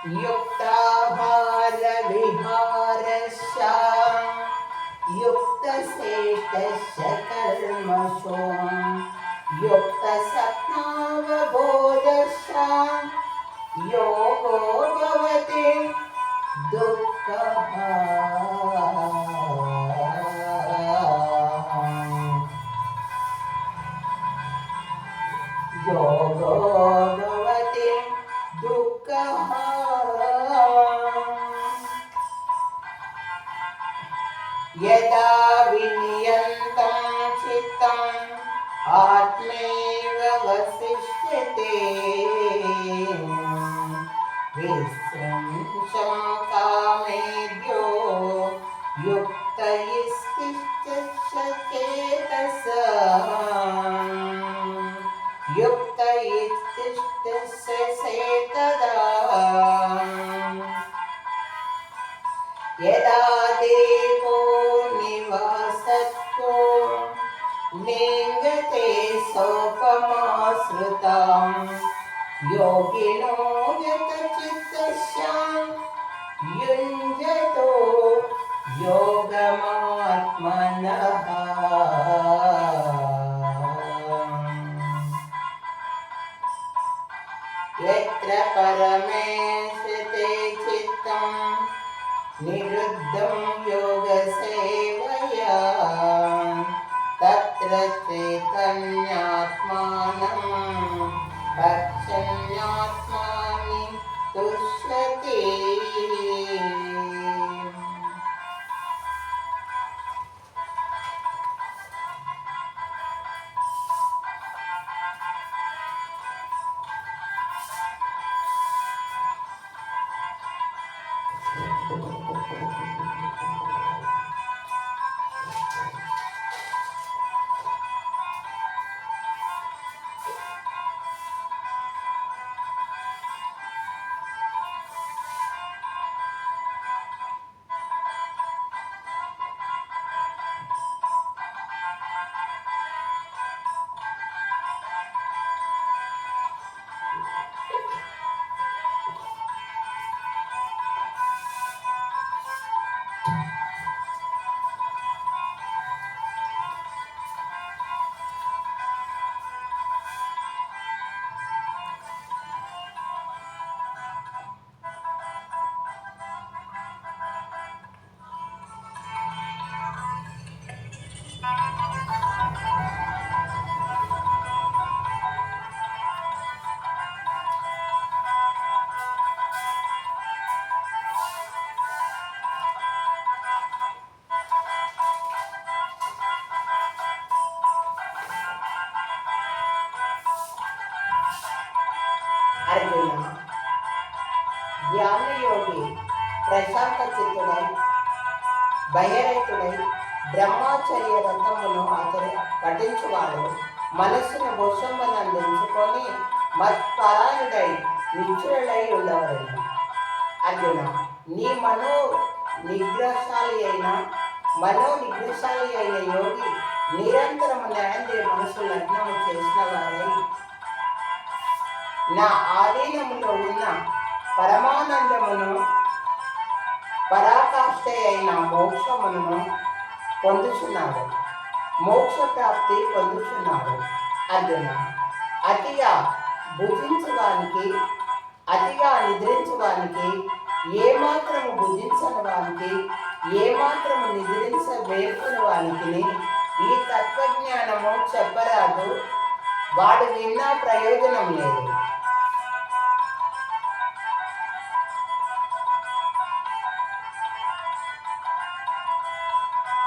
युक्ताहारविहारस्य युक्तचेष्टस्य कर्मसु युक्तसत्त्वावबोधस्य योगो भवति दुःखः। योगो भवति दुःखः। यदा विनियन्तं चित्तम् आत्मैव वसिष्यते विस्मृतं कामेभ्यो युक्त चेतसः युक्त चेतदा यदा देवो निवासत्वो लिङ्गते सोपमाश्रितां योगिनो यतचित्तस्य युञ्जतो योगमात्मनः। यत्र परमेशते चित्तं निरुद्धं योगसेवया तत्र चैतन्यात्मानं पश्यन्नात्मानि तुष्यति। అర్జున, ధ్యానయోగి ప్రశాంత చిత్తుడై బహిరైతుడై బ్రహ్మచర్య వ్రతమును పఠించువాడు మనస్సును భుషంబనందించుకొని మత్పరాయుడై నిశ్చయుడై ఉండవలను. అర్జున, నీ నిగ్రహశాలి అయిన యోగి నిరంతరము న్యాయందే మనసు లగ్నము చేసిన వారై నా ఆధీనములో ఉన్న పరమానందమును పరాకాష్ఠ అయిన మోక్షమును పొందుచున్నాడు, మోక్ష ప్రాప్తి పొందుచున్నాడు. అర్జున, అతిగా భుజించడానికి, అతిగా నిద్రించడానికి, ఏమాత్రము భుజించని వానికి, ఏమాత్రము నిద్రించబేర్కొని వానికి ఈ తత్వజ్ఞానము చెప్పరాదు, వాడు విన్నా ప్రయోజనం లేదు.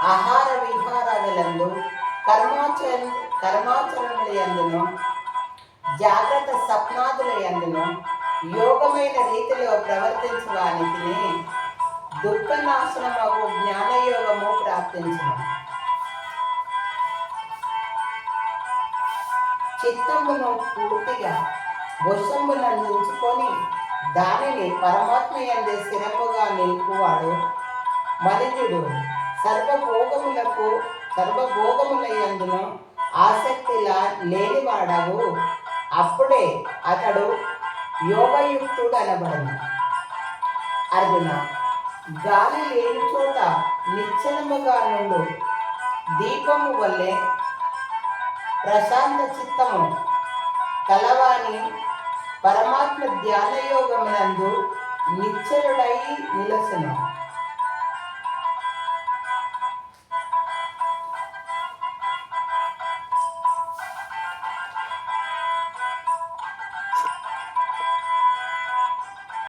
ఆహార విహారాదులందు కర్మాచరణలందును జాగ్రత్త స్వప్నాదుల యందును యోగమైన రీతిలో ప్రవర్తించడానికి దుఃఖనాశనమగు జ్ఞానయోగము ప్రాప్తించును. చిత్తమును పూర్తిగా వశమునందుకొని దానిని పరమాత్మ యందే స్థిరముగా నిలుపువాడు మనుజుడు. సర్వభోగముల యందును ఆసక్తిలా లేనివాడవు. అప్పుడే అతడు యోగయుక్తుడు అనబడను. అర్జున, గాలి లేని చోట నిశ్చలముగా నుండు దీపము వల్లే ప్రశాంత చిత్తము కలవాని పరమాత్మ ధ్యాన యోగమునందు నిశ్చలుడై నిలసను.